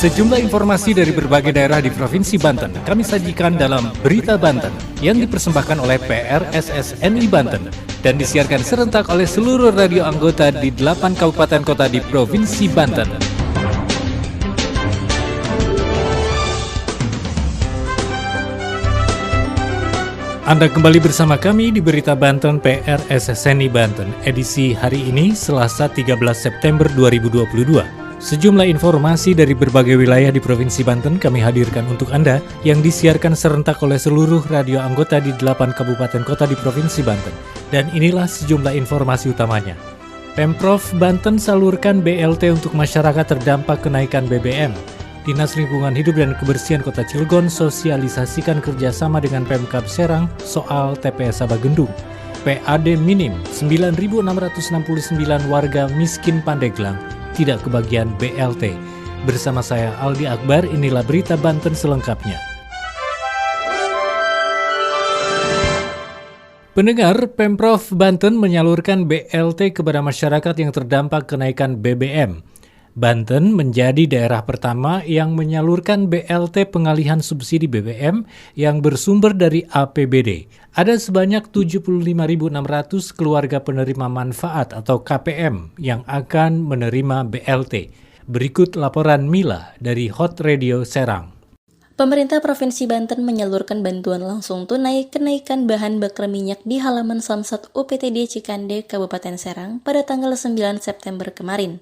Sejumlah informasi dari berbagai daerah di Provinsi Banten kami sajikan dalam Berita Banten yang dipersembahkan oleh PRSSNI Banten dan disiarkan serentak oleh seluruh radio anggota di 8 kabupaten kota di Provinsi Banten. Anda kembali bersama kami di Berita Banten PRSSNI Banten, edisi hari ini Selasa 13 September 2022. Sejumlah informasi dari berbagai wilayah di Provinsi Banten kami hadirkan untuk Anda yang disiarkan serentak oleh seluruh radio anggota di 8 kabupaten kota di Provinsi Banten. Dan inilah sejumlah informasi utamanya. Pemprov Banten salurkan BLT untuk masyarakat terdampak kenaikan BBM. Dinas Lingkungan Hidup dan Kebersihan Kota Cilegon sosialisasikan kerjasama dengan Pemkab Serang soal TPS Abagendung. PAD minim 9.669 warga miskin Pandeglang tidak kebagian BLT. Bersama saya Aldi Akbar, inilah Berita Banten selengkapnya. Pendengar, Pemprov Banten menyalurkan BLT kepada masyarakat yang terdampak kenaikan BBM. Banten menjadi daerah pertama yang menyalurkan BLT pengalihan subsidi BBM yang bersumber dari APBD. Ada sebanyak 75.600 keluarga penerima manfaat atau KPM yang akan menerima BLT. Berikut laporan Mila dari Hot Radio Serang. Pemerintah Provinsi Banten menyalurkan bantuan langsung tunai kenaikan bahan bakar minyak di halaman Samsat UPTD Cikande, Kabupaten Serang pada tanggal 9 September kemarin.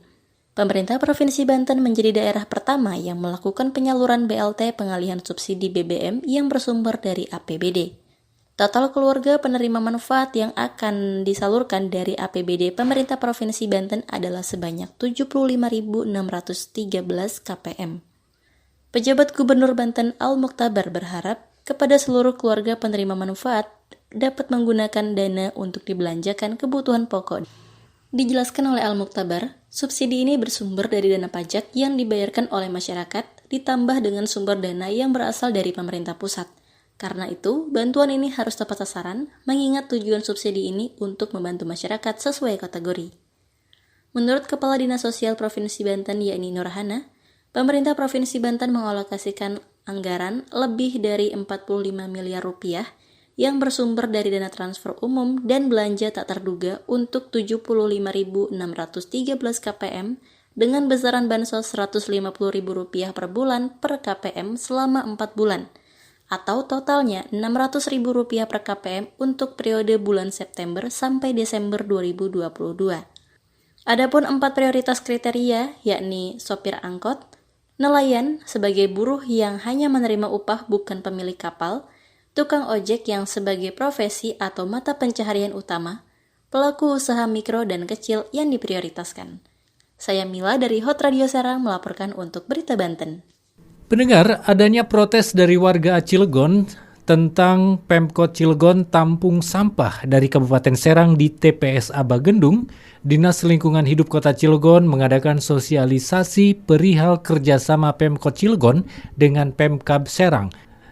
Pemerintah Provinsi Banten menjadi daerah pertama yang melakukan penyaluran BLT pengalihan subsidi BBM yang bersumber dari APBD. Total keluarga penerima manfaat yang akan disalurkan dari APBD Pemerintah Provinsi Banten adalah sebanyak 75.613 KPM. Pejabat Gubernur Banten Al-Muktabar berharap kepada seluruh keluarga penerima manfaat dapat menggunakan dana untuk dibelanjakan kebutuhan pokok. Dijelaskan oleh Al-Muktabar, subsidi ini bersumber dari dana pajak yang dibayarkan oleh masyarakat ditambah dengan sumber dana yang berasal dari pemerintah pusat. Karena itu, bantuan ini harus tepat sasaran, mengingat tujuan subsidi ini untuk membantu masyarakat sesuai kategori. Menurut Kepala Dinas Sosial Provinsi Banten yakni Nurhana, pemerintah Provinsi Banten mengalokasikan anggaran lebih dari 45 miliar rupiah yang bersumber dari dana transfer umum dan belanja tak terduga untuk 75.613 KPM dengan besaran bansos Rp150.000 per bulan per KPM selama 4 bulan, atau totalnya Rp600.000 per KPM untuk periode bulan September sampai Desember 2022. Adapun 4 prioritas kriteria yakni sopir angkot, nelayan sebagai buruh yang hanya menerima upah bukan pemilik kapal, tukang ojek yang sebagai profesi atau mata pencaharian utama, pelaku usaha mikro dan kecil yang diprioritaskan. Saya Mila dari Hot Radio Serang melaporkan untuk Berita Banten. Pendengar, adanya protes dari warga Cilegon tentang Pemkot Cilegon tampung sampah dari Kabupaten Serang di TPS Abagendung, Dinas Lingkungan Hidup Kota Cilegon mengadakan sosialisasi perihal kerjasama Pemkot Cilegon dengan Pemkab Serang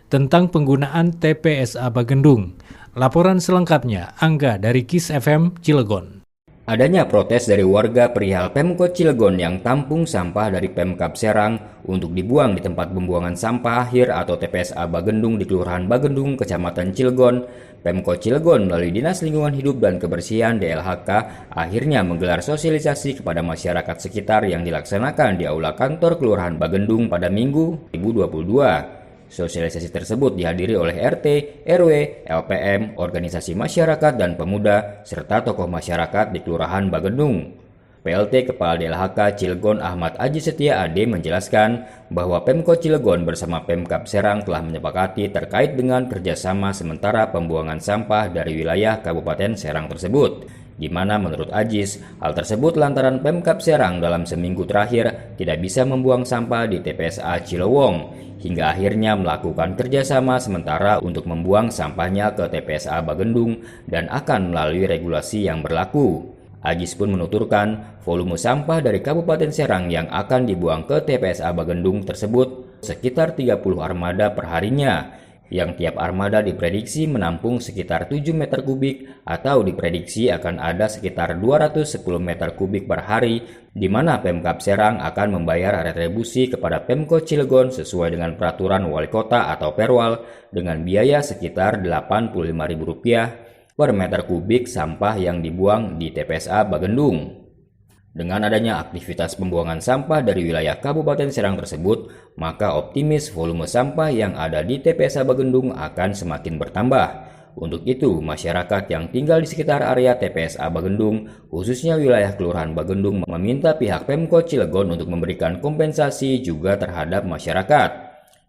tentang penggunaan TPSA Bagendung. Laporan selengkapnya, Angga dari KIS FM Cilegon. Adanya protes dari warga perihal Pemkot Cilegon yang tampung sampah dari Pemkab Serang untuk dibuang di tempat pembuangan sampah akhir atau TPSA Bagendung di Kelurahan Bagendung, Kecamatan Cilegon. Pemkot Cilegon melalui Dinas Lingkungan Hidup dan Kebersihan DLHK akhirnya menggelar sosialisasi kepada masyarakat sekitar yang dilaksanakan di Aula Kantor Kelurahan Bagendung pada Minggu 2022. Sosialisasi tersebut dihadiri oleh RT, RW, LPM, organisasi masyarakat dan pemuda, serta tokoh masyarakat di Kelurahan Bagendung. PLT Kepala DLHK Cilegon Ahmad Aji Setia AD menjelaskan bahwa Pemkot Cilegon bersama Pemkab Serang telah menyepakati terkait dengan kerjasama sementara pembuangan sampah dari wilayah Kabupaten Serang tersebut. Di mana menurut Ajis, hal tersebut lantaran Pemkab Serang dalam seminggu terakhir tidak bisa membuang sampah di TPSA Cilewong, hingga akhirnya melakukan kerjasama sementara untuk membuang sampahnya ke TPSA Bagendung dan akan melalui regulasi yang berlaku. Ajis pun menuturkan volume sampah dari Kabupaten Serang yang akan dibuang ke TPSA Bagendung tersebut sekitar 30 armada perharinya. yang tiap armada diprediksi menampung sekitar 7 meter kubik atau diprediksi akan ada sekitar 210 meter kubik per hari, di mana Pemkab Serang akan membayar retribusi kepada Pemkot Cilegon sesuai dengan peraturan wali kota atau Perwal dengan biaya sekitar Rp85.000 per meter kubik sampah yang dibuang di TPSA Bagendung. Dengan adanya aktivitas pembuangan sampah dari wilayah Kabupaten Serang tersebut, maka optimis volume sampah yang ada di TPSA Bagendung akan semakin bertambah. Untuk itu, masyarakat yang tinggal di sekitar area TPSA Bagendung, khususnya wilayah Kelurahan Bagendung, meminta pihak Pemkot Cilegon untuk memberikan kompensasi juga terhadap masyarakat,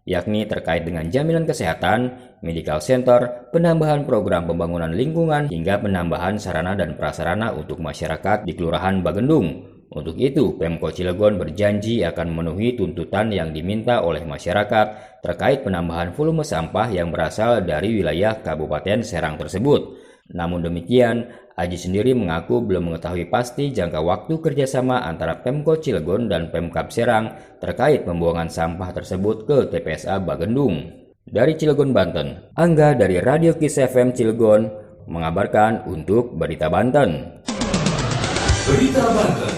yakni terkait dengan jaminan kesehatan, medical center, penambahan program pembangunan lingkungan, hingga penambahan sarana dan prasarana untuk masyarakat di Kelurahan Bagendung. Untuk itu, Pemkot Cilegon berjanji akan memenuhi tuntutan yang diminta oleh masyarakat terkait penambahan volume sampah yang berasal dari wilayah Kabupaten Serang tersebut. Namun demikian, Aji sendiri mengaku belum mengetahui pasti jangka waktu kerjasama antara Pemkot Cilegon dan Pemkab Serang terkait pembuangan sampah tersebut ke TPSA Bagendung. Dari Cilegon, Banten, Angga dari Radio Kiss FM Cilegon mengabarkan untuk Berita Banten. Berita Banten.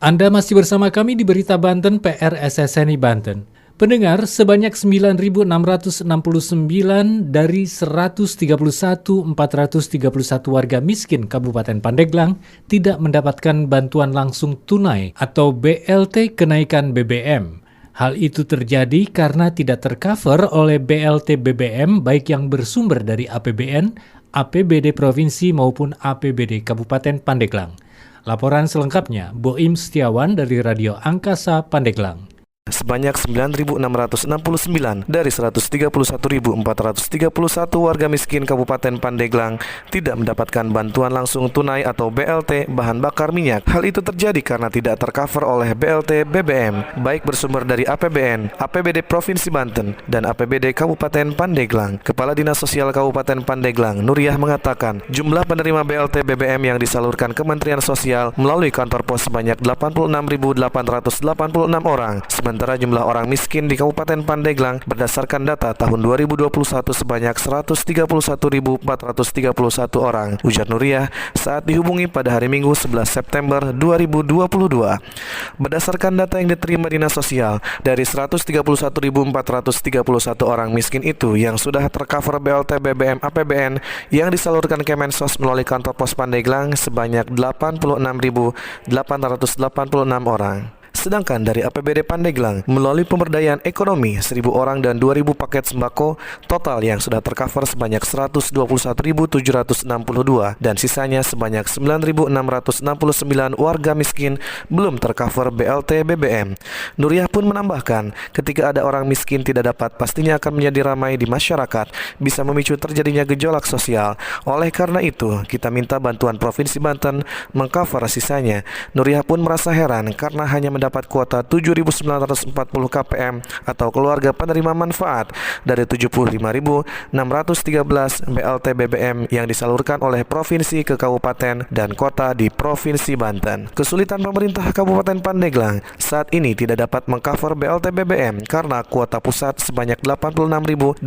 Anda masih bersama kami di Berita Banten PR SSNI Banten. Pendengar, sebanyak 9.669 dari 131.431 warga miskin Kabupaten Pandeglang tidak mendapatkan bantuan langsung tunai atau BLT kenaikan BBM. Hal itu terjadi karena tidak tercover oleh BLT BBM baik yang bersumber dari APBN, APBD Provinsi maupun APBD Kabupaten Pandeglang. Laporan selengkapnya, Boim Setiawan dari Radio Angkasa Pandeglang. Sebanyak 9.669 dari 131.431 warga miskin Kabupaten Pandeglang tidak mendapatkan bantuan langsung tunai atau BLT bahan bakar minyak. Hal itu terjadi karena tidak tercover oleh BLT BBM, baik bersumber dari APBN, APBD Provinsi Banten, dan APBD Kabupaten Pandeglang. Kepala Dinas Sosial Kabupaten Pandeglang, Nuriyah, mengatakan jumlah penerima BLT BBM yang disalurkan Kementerian Sosial melalui kantor pos sebanyak 86.886 orang. Sementara jumlah orang miskin di Kabupaten Pandeglang berdasarkan data tahun 2021 sebanyak 131.431 orang, ujar Nuriyah saat dihubungi pada hari Minggu 11 September 2022. Berdasarkan data yang diterima Dinas Sosial, dari 131.431 orang miskin itu yang sudah tercover BLT BBM APBN yang disalurkan Kemensos melalui kantor pos Pandeglang sebanyak 86.886 orang. Sedangkan dari APBD Pandeglang melalui pemberdayaan ekonomi 1.000 orang dan 2.000 paket sembako, total yang sudah tercover sebanyak 121.762 dan sisanya sebanyak 9.669 warga miskin belum tercover BLT BBM. Nuriyah pun menambahkan, ketika ada orang miskin tidak dapat, pastinya akan menjadi ramai di masyarakat, bisa memicu terjadinya gejolak sosial. Oleh karena itu, kita minta bantuan Provinsi Banten mengcover sisanya. Nuriyah pun merasa heran karena hanya mendapat kuota 7.940 KPM atau keluarga penerima manfaat dari 75.613 BLT BBM yang disalurkan oleh provinsi ke kabupaten dan kota di Provinsi Banten. Kesulitan pemerintah Kabupaten Pandeglang saat ini tidak dapat mengcover BLT BBM karena kuota pusat sebanyak 86.886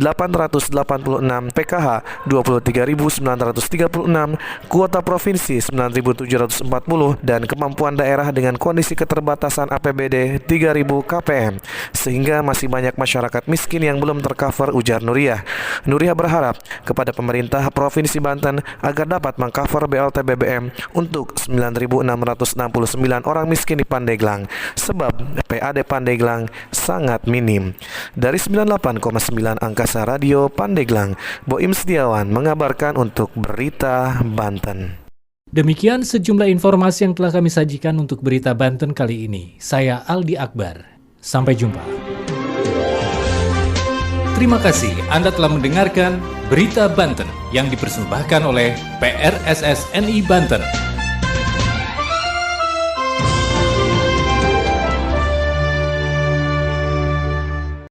PKH 23.936, kuota provinsi 9.740 dan kemampuan daerah dengan kondisi keterbatasan APBD 3.000 KPM, sehingga masih banyak masyarakat miskin yang belum tercover, ujar Nuriyah. Nuriyah berharap kepada pemerintah Provinsi Banten agar dapat mengcover BLT BBM untuk 9.669 orang miskin di Pandeglang, sebab PAD Pandeglang sangat minim. Dari 98,9 Angkasa Radio Pandeglang, Boim Setiawan mengabarkan untuk Berita Banten. Demikian sejumlah informasi yang telah kami sajikan untuk Berita Banten kali ini. Saya Aldi Akbar. Sampai jumpa. Terima kasih Anda telah mendengarkan Berita Banten yang dipersembahkan oleh PRSSNI Banten.